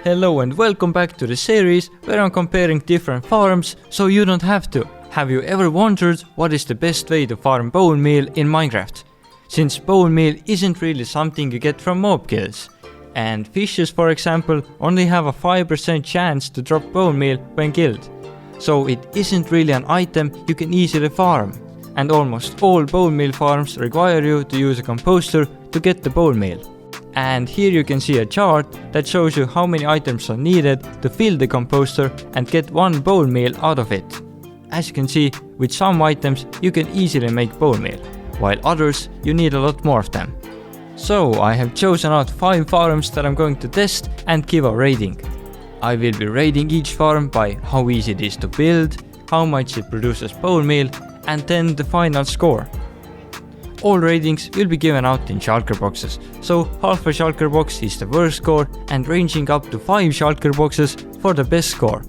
Hello and welcome back to the series where I'm comparing different farms so you don't have to. Have you ever wondered what is the best way to farm bone meal in Minecraft? Since bone meal isn't really something you get from mob kills. And fishes, for example, only have a 5% chance to drop bone meal when killed. So it isn't really an item you can easily farm. And almost all bone meal farms require you to use a composter to get the bone meal. And here you can see a chart that shows you how many items are needed to fill the composter and get one bone meal out of it. As you can see, with some items you can easily make bone meal, while others you need a lot more of them. So I have chosen out 5 farms that I'm going to test and give a rating. I will be rating each farm by how easy it is to build, how much it produces bone meal, and then the final score. All ratings will be given out in shulker boxes, so half a shulker box is the worst score and ranging up to 5 shulker boxes for the best score.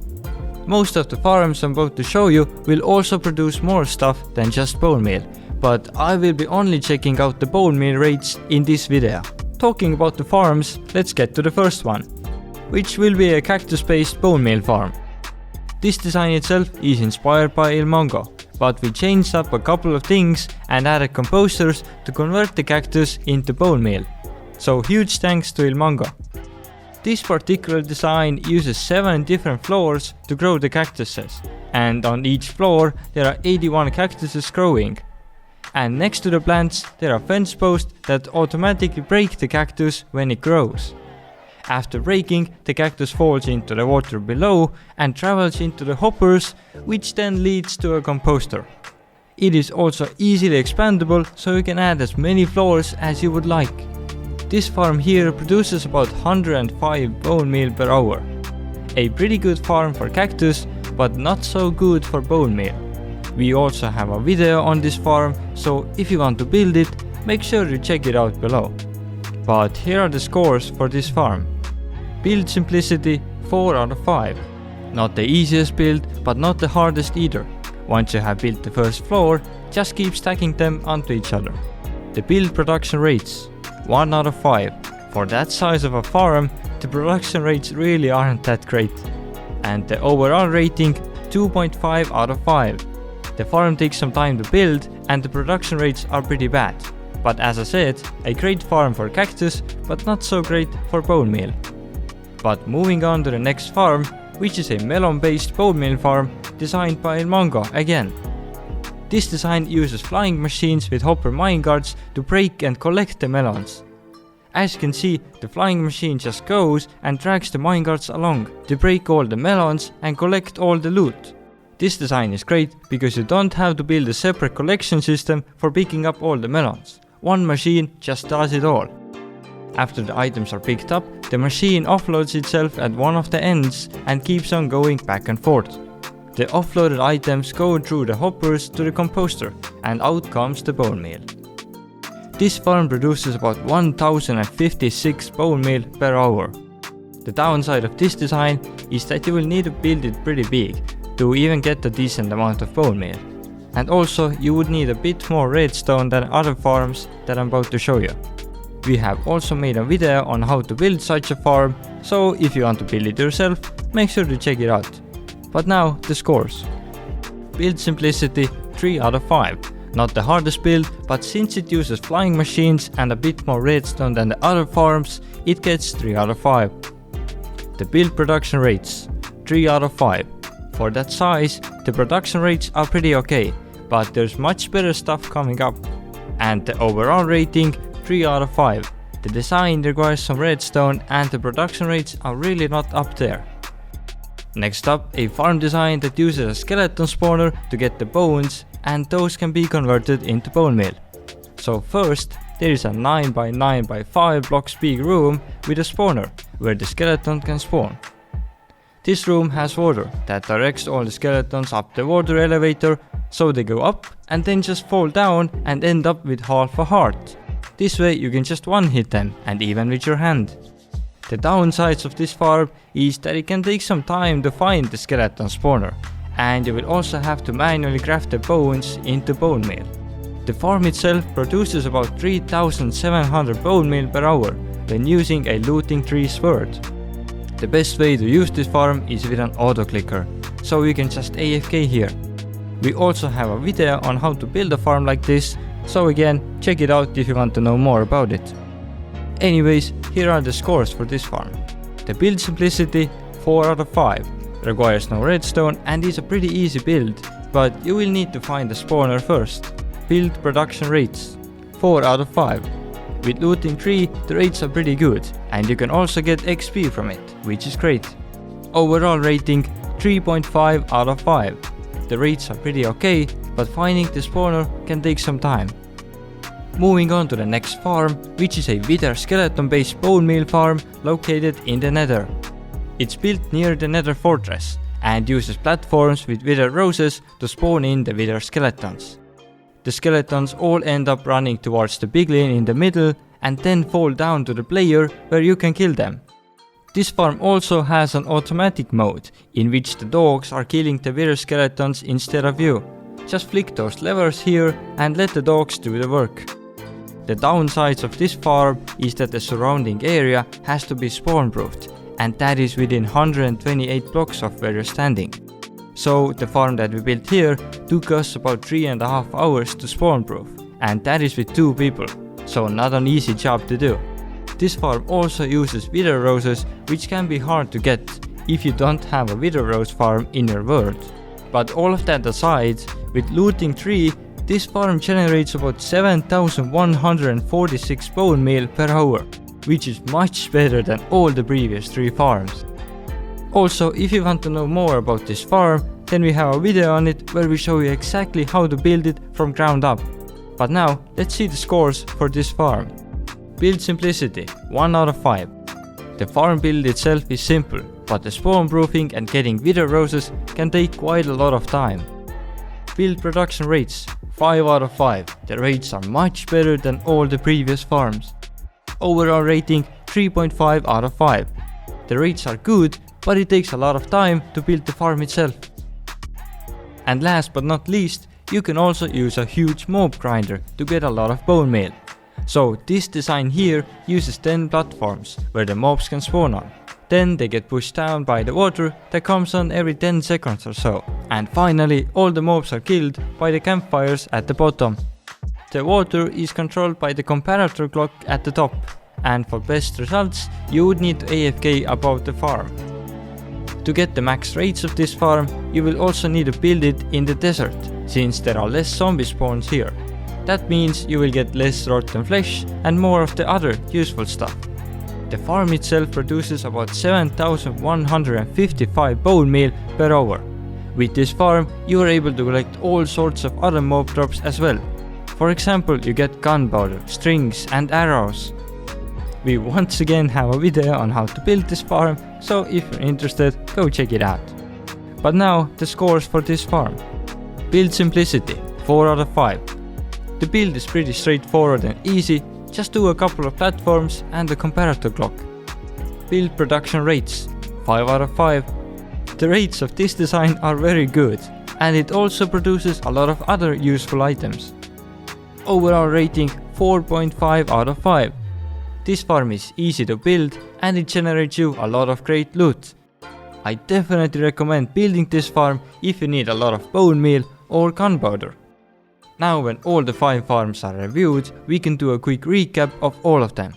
Most of the farms I'm about to show you will also produce more stuff than just bone meal, but I will be only checking out the bone meal rates in this video. Talking about the farms, let's get to the first one, which will be a cactus based bone meal farm. This design itself is inspired by Ilmongo, but we changed up a couple of things and added composters to convert the cactus into bone meal. So huge thanks to Ilmongo. This particular design uses 7 different floors to grow the cactuses, and on each floor there are 81 cactuses growing. And next to the plants there are fence posts that automatically break the cactus when it grows. After breaking, the cactus falls into the water below and travels into the hoppers, which then leads to a composter. It is also easily expandable, so you can add as many floors as you would like. This farm here produces about 105 bone meal per hour. A pretty good farm for cactus, but not so good for bone meal. We also have a video on this farm, so if you want to build it, make sure you check it out below. But here are the scores for this farm. Build simplicity 4 out of 5. Not the easiest build, but not the hardest either. Once you have built the first floor, just keep stacking them onto each other. The build production rates 1 out of 5. For that size of a farm, the production rates really aren't that great. And the overall rating 2.5 out of 5. The farm takes some time to build and the production rates are pretty bad. But as I said, a great farm for cactus, but not so great for bone meal. But moving on to the next farm, which is a melon based bone meal farm designed by Ilmongo again. This design uses flying machines with hopper minecarts to break and collect the melons. As you can see, the flying machine just goes and drags the minecarts along to break all the melons and collect all the loot. This design is great because you don't have to build a separate collection system for picking up all the melons. One machine just does it all. After the items are picked up, the machine offloads itself at one of the ends and keeps on going back and forth. The offloaded items go through the hoppers to the composter and out comes the bone meal. This farm produces about 1056 bone meal per hour. The downside of this design is that you will need to build it pretty big to even get a decent amount of bone meal. And also you would need a bit more redstone than other farms that I'm about to show you. We have also made a video on how to build such a farm, so if you want to build it yourself, make sure to check it out. But now the scores. Build simplicity 3 out of 5. Not the hardest build, but since it uses flying machines and a bit more redstone than the other farms, it gets 3 out of 5. The build production rates 3 out of 5. For that size, the production rates are pretty okay, but there's much better stuff coming up. And the overall rating 3 out of 5. The design requires some redstone and the production rates are really not up there. Next up, a farm design that uses a skeleton spawner to get the bones, and those can be converted into bone meal. So first, there is a 9x9x5 blocks big room with a spawner where the skeleton can spawn. This room has water that directs all the skeletons up the water elevator, so they go up and then just fall down and end up with half a heart. This way you can just one hit them, and even with your hand. The downsides of this farm is that it can take some time to find the skeleton spawner, and you will also have to manually craft the bones into bone meal. The farm itself produces about 3700 bone meal per hour when using a looting tree sword. The best way to use this farm is with an auto clicker, so you can just AFK here. We also have a video on how to build a farm like this, so again, check it out if you want to know more about it. Anyways, here are the scores for this farm. The build simplicity 4 out of 5, requires no redstone and is a pretty easy build, but you will need to find the spawner first. Build production rates 4 out of 5. With looting 3, the rates are pretty good, and you can also get XP from it, which is great. Overall rating 3.5 out of 5. The rates are pretty okay, but finding the spawner can take some time. Moving on to the next farm, which is a wither skeleton based bone meal farm located in the nether. It's built near the nether fortress and uses platforms with wither roses to spawn in the wither skeletons. The skeletons all end up running towards the piglin in the middle and then fall down to the player where you can kill them. This farm also has an automatic mode in which the dogs are killing the wither skeletons instead of you. Just flick those levers here and let the dogs do the work. The downsides of this farm is that the surrounding area has to be spawn proofed, and that is within 128 blocks of where you're standing. So the farm that we built here took us about 3.5 hours to spawn proof, and that is with 2 people, so not an easy job to do. This farm also uses wither roses, which can be hard to get if you don't have a wither rose farm in your world. But all of that aside, with looting 3, this farm generates about 7,146 bone meal per hour, which is much better than all the previous 3 farms. Also, if you want to know more about this farm, then we have a video on it where we show you exactly how to build it from ground up. But now, let's see the scores for this farm. Build simplicity 1 out of 5. The farm build itself is simple, but the spawn proofing and getting wither roses can take quite a lot of time. Build production rates 5 out of 5. The rates are much better than all the previous farms. Overall rating 3.5 out of 5. The rates are good, but it takes a lot of time to build the farm itself. And last but not least, you can also use a huge mob grinder to get a lot of bone meal. So this design here uses 10 platforms where the mobs can spawn on. Then they get pushed down by the water that comes on every 10 seconds or so. And finally all the mobs are killed by the campfires at the bottom. The water is controlled by the comparator clock at the top, and for best results you would need to AFK above the farm. To get the max rates of this farm, you will also need to build it in the desert, since there are less zombie spawns here. That means you will get less rotten flesh and more of the other useful stuff. The farm itself produces about 7,155 bone meal per hour. With this farm, you are able to collect all sorts of other mob drops as well. For example, you get gunpowder, strings and arrows. We once again have a video on how to build this farm, so if you're interested, go check it out. But now, the scores for this farm. Build simplicity 4 out of 5. The build is pretty straightforward and easy, just do a couple of platforms and a comparator clock. Build production rates 5 out of 5. The rates of this design are very good, and it also produces a lot of other useful items. Overall rating 4.5 out of 5. This farm is easy to build and it generates you a lot of great loot. I definitely recommend building this farm if you need a lot of bone meal or gunpowder. Now when all the 5 farms are reviewed, we can do a quick recap of all of them.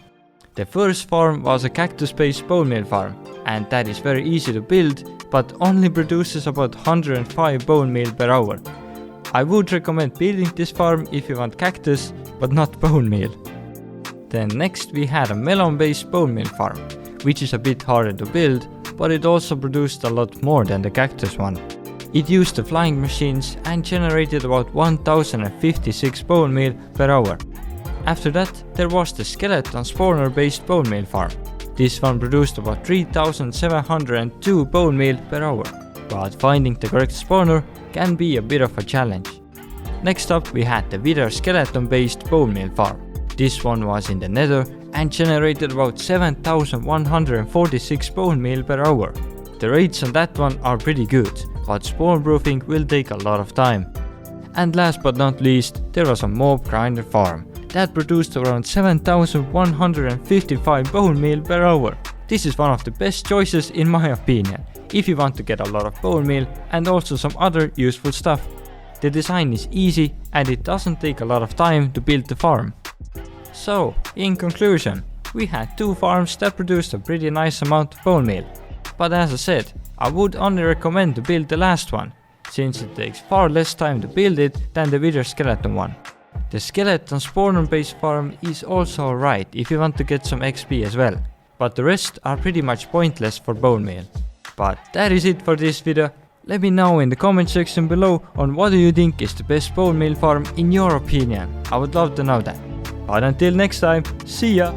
The first farm was a cactus based bone meal farm, and that is very easy to build, but only produces about 105 bone meal per hour. I would recommend building this farm if you want cactus, but not bone meal. Then next we had a melon based bone meal farm, which is a bit harder to build, but it also produced a lot more than the cactus one. It used the flying machines and generated about 1056 bone meal per hour. After that, there was the skeleton spawner based bone meal farm. This one produced about 3702 bone meal per hour, but finding the correct spawner can be a bit of a challenge. Next up we had the wither skeleton based bone meal farm. This one was in the nether and generated about 7146 bone meal per hour. The rates on that one are pretty good, but spawn proofing will take a lot of time. And last but not least, there was a mob grinder farm that produced around 7155 bone meal per hour. this is one of the best choices in my opinion, if you want to get a lot of bone meal and also some other useful stuff. The design is easy and it doesn't take a lot of time to build the farm. So, in conclusion, we had 2 farms that produced a pretty nice amount of bone meal. But as I said, I would only recommend to build the last one, since it takes far less time to build it than the wither skeleton one. The skeleton spawner based farm is also alright if you want to get some XP as well, but the rest are pretty much pointless for bone meal. But that is it for this video. Let me know in the comment section below on what do you think is the best bone meal farm in your opinion. I would love to know that. But until next time, see ya!